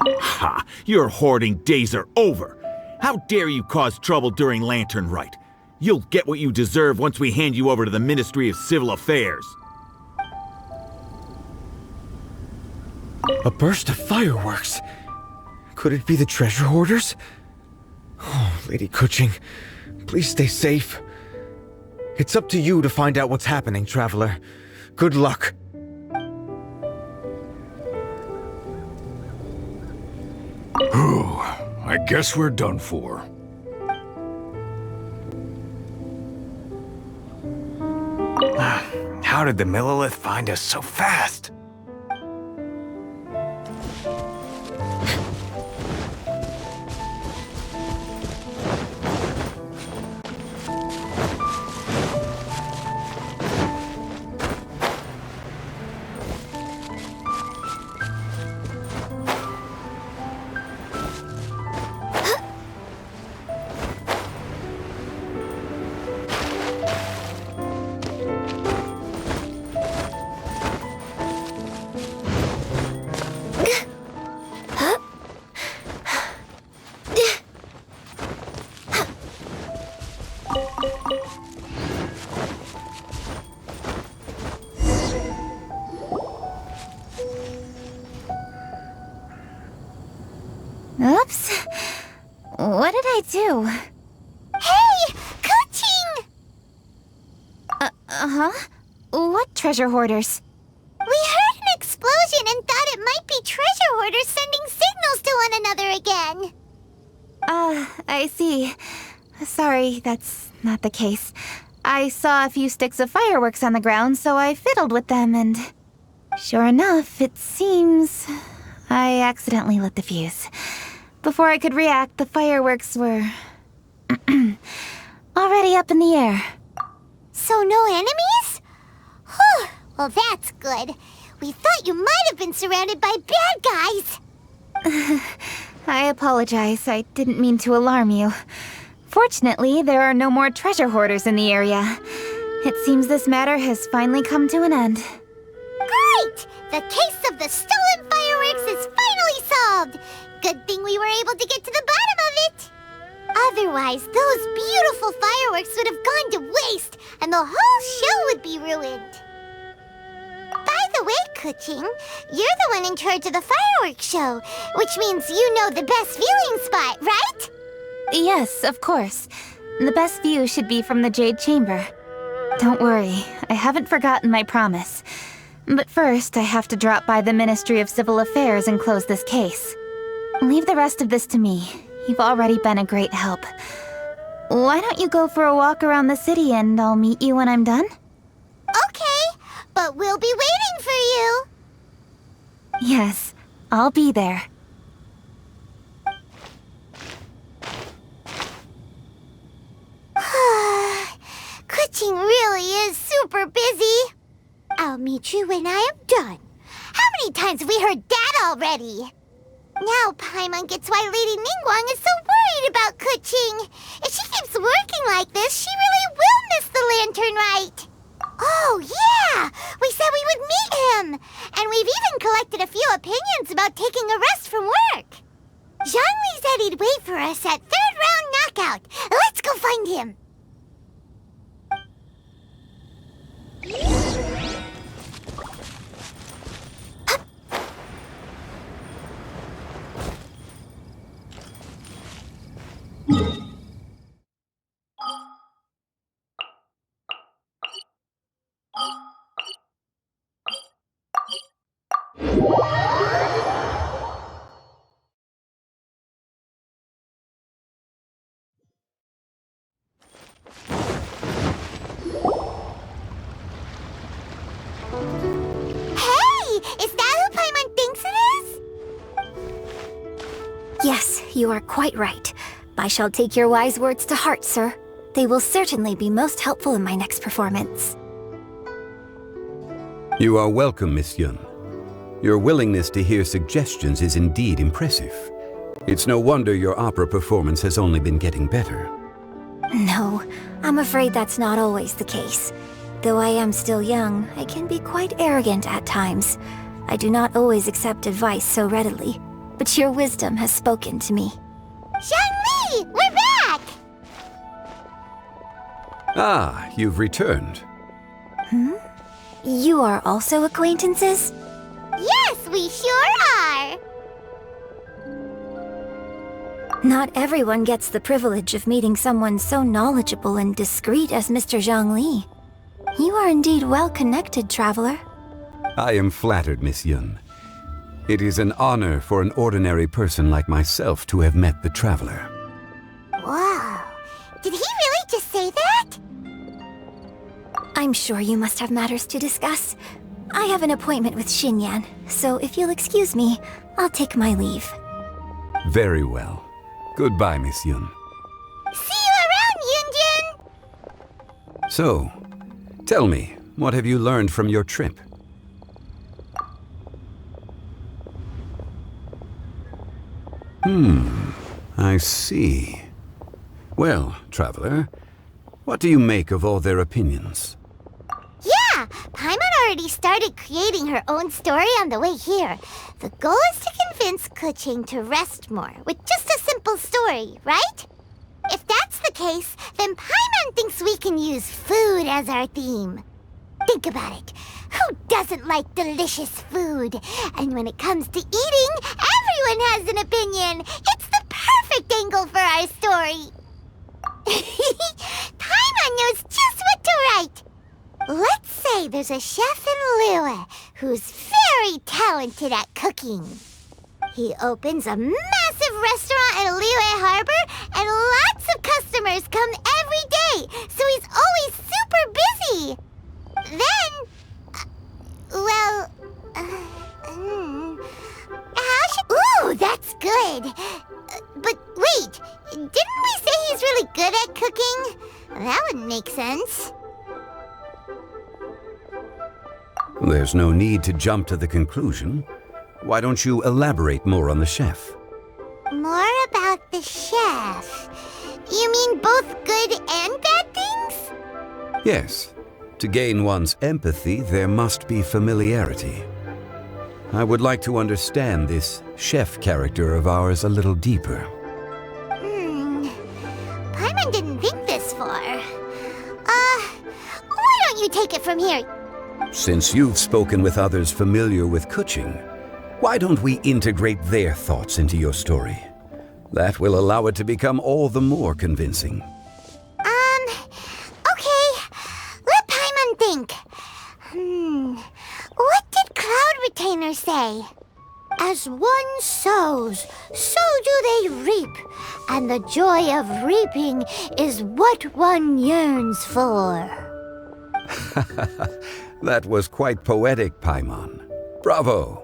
Ha! Your hoarding days are over! How dare you cause trouble during Lantern Rite? You'll get what you deserve once we hand you over to the Ministry of Civil Affairs. A burst of fireworks! Could it be the Treasure Hoarders? Oh, Lady Keqing, please stay safe. It's up to you to find out what's happening, Traveler. Good luck. I guess we're done for. How did the Millelith find us so fast? Oops. What did I do? Hey! Keqing! Uh-huh? What Treasure Hoarders? We heard an explosion and thought it might be Treasure Hoarders sending signals to one another again. I see. Sorry, that's not the case. I saw a few sticks of fireworks on the ground, so I fiddled with them and... Sure enough, it seems... I accidentally lit the fuse. Before I could react, the fireworks were... already up in the air. So no enemies? Whew, well that's good. We thought you might have been surrounded by bad guys. I apologize. I didn't mean to alarm you. Fortunately, there are no more treasure hoarders in the area. It seems this matter has finally come to an end. Great! The case of the stolen fireworks is finally solved! Good thing we were able to get to the bottom of it! Otherwise, those beautiful fireworks would have gone to waste, and the whole show would be ruined. By the way, Keqing, you're the one in charge of the fireworks show, which means you know the best viewing spot, right? Yes, of course. The best view should be from the Jade Chamber. Don't worry, I haven't forgotten my promise. But first, I have to drop by the Ministry of Civil Affairs and close this case. Leave the rest of this to me. You've already been a great help. Why don't you go for a walk around the city and I'll meet you when I'm done? Okay, but we'll be waiting for you. Yes, I'll be there. Keqing really is super busy. I'll meet you when I am done. How many times have we heard that already? Now Paimon gets why Lady Ningguang is so worried about Keqing. If she keeps working like this, she really will miss the Lantern Rite. Oh, yeah! We said we would meet him! And we've even collected a few opinions about taking a rest from work. Zhongli said he'd wait for us at third round knockout. Let's go find him. Yes, you are quite right. I shall take your wise words to heart, sir. They will certainly be most helpful in my next performance. You are welcome, Miss Yun. Your willingness to hear suggestions is indeed impressive. It's no wonder your opera performance has only been getting better. No, I'm afraid that's not always the case. Though I am still young, I can be quite arrogant at times. I do not always accept advice so readily. but your wisdom has spoken to me. Zhongli, we're back! Ah, you've returned. You are also acquaintances? Yes, we sure are! Not everyone gets the privilege of meeting someone so knowledgeable and discreet as Mr. Zhongli. You are indeed well-connected, traveler. I am flattered, Miss Yun. It is an honor for an ordinary person like myself to have met the traveler. Whoa, did he really just say that? I'm sure you must have matters to discuss. I have an appointment with Xinyan, so if you'll excuse me, I'll take my leave. Very well. Goodbye, Miss Yun. See you around, Yunjin! So, tell me, what have you learned from your trip? I see. Well, traveler, what do you make of all their opinions? Yeah, Paimon already started creating her own story on the way here. The goal is to convince Keqing to rest more with just a simple story, right? If that's the case, then Paimon thinks we can use food as our theme. Think about it. Who doesn't like delicious food? And when it comes to eating, everyone has an opinion. It's the perfect angle for our story. Paimon knows just what to write. Let's say there's a chef in Liyue who's very talented at cooking. He opens a massive restaurant at Liyue Harbor, and lots of customers come every day, so he's always super busy. Then, how should... Ooh, that's good. But wait, didn't we say he's really good at cooking? That wouldn't make sense. There's no need to jump to the conclusion. Why don't you elaborate more on the chef? More about the chef. You mean both good and bad things? Yes. To gain one's empathy, there must be familiarity. I would like to understand this chef character of ours a little deeper. Paimon didn't think this far. Why don't you take it from here? Since you've spoken with others familiar with Keqing, why don't we integrate their thoughts into your story? That will allow it to become all the more convincing. Okay. Let Paimon think. What did Cloud Retainer say? As one sows, so do they reap. And the joy of reaping is what one yearns for. That was quite poetic, Paimon. Bravo!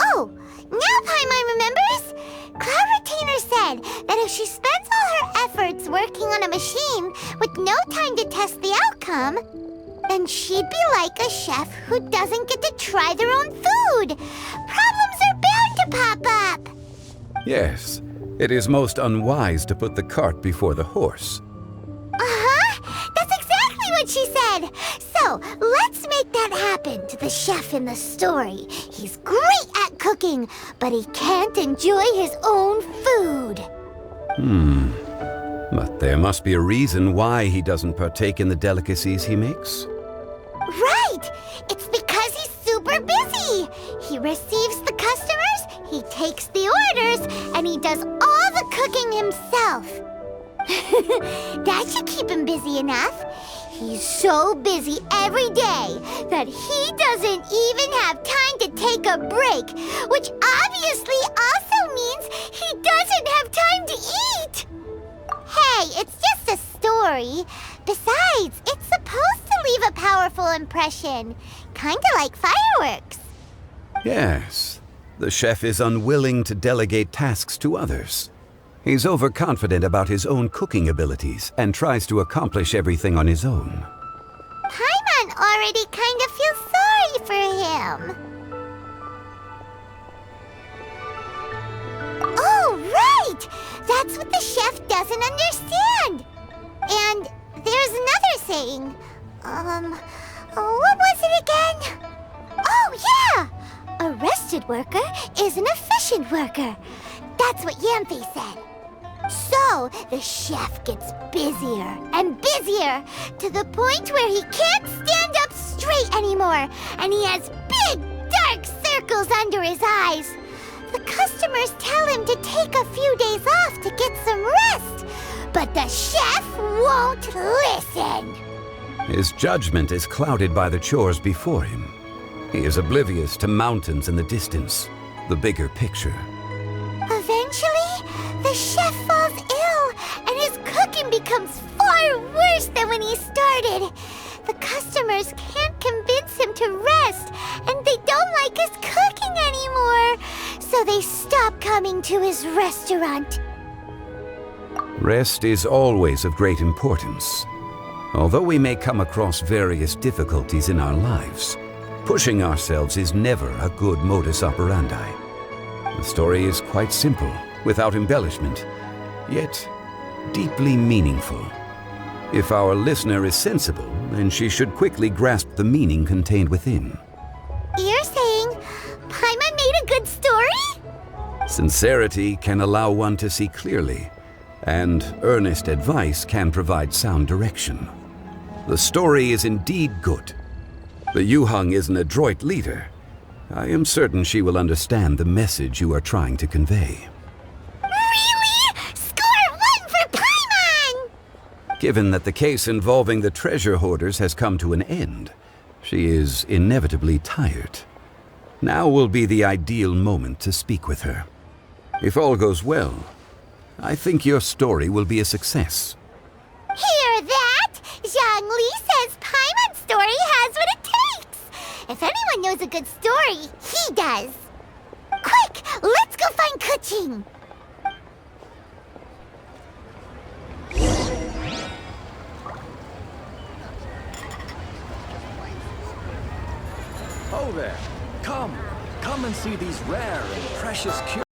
Oh, now Paimon remembers? Cloud Retainer said that if she spends all her efforts working on a machine with no time to test the outcome, then she'd be like a chef who doesn't get to try their own food. Problems are bound to pop up. Yes, it is most unwise to put the cart before the horse. That's exactly what she said. So, let's make that happen to the chef in the story. He's great at cooking, but he can't enjoy his own food. But there must be a reason why he doesn't partake in the delicacies he makes. Right! It's because he's super busy. He receives the customers, he takes the orders, and he does all the cooking himself. That should keep him busy enough. He's so busy every day that he doesn't even have time to take a break, which obviously also means he doesn't have time to eat. Hey, it's just a story. Besides, it's supposed to leave a powerful impression, kinda like fireworks. Yes, the chef is unwilling to delegate tasks to others. He's overconfident about his own cooking abilities and tries to accomplish everything on his own. Paimon already kind of feels sorry for him. Oh, right! That's what the chef doesn't understand. And there's another saying. What was it again? Oh, yeah! A restaurant trusted worker is an efficient worker. That's what Yanthe said. So, the chef gets busier and busier, to the point where he can't stand up straight anymore, and he has big, dark circles under his eyes. The customers tell him to take a few days off to get some rest, but the chef won't listen. His judgment is clouded by the chores before him. He is oblivious to mountains in the distance, the bigger picture. Eventually, the chef falls ill, and his cooking becomes far worse than when he started. The customers can't convince him to rest, and they don't like his cooking anymore, so they stop coming to his restaurant. Rest is always of great importance. Although we may come across various difficulties in our lives, pushing ourselves is never a good modus operandi. The story is quite simple, without embellishment, yet deeply meaningful. If our listener is sensible, then she should quickly grasp the meaning contained within. You're saying Paimon made a good story? Sincerity can allow one to see clearly, and earnest advice can provide sound direction. The story is indeed good. The Yuheng is an adroit leader. I am certain she will understand the message you are trying to convey. Really? Score 1 for Paimon! Given that the case involving the Treasure Hoarders has come to an end, she is inevitably tired. Now will be the ideal moment to speak with her. If all goes well, I think your story will be a success. Hear that? Zhongli says Paimon's story has what it takes. If anyone knows a good story, he does. Quick, let's go find Keqing. Oh there! Come and see these rare and precious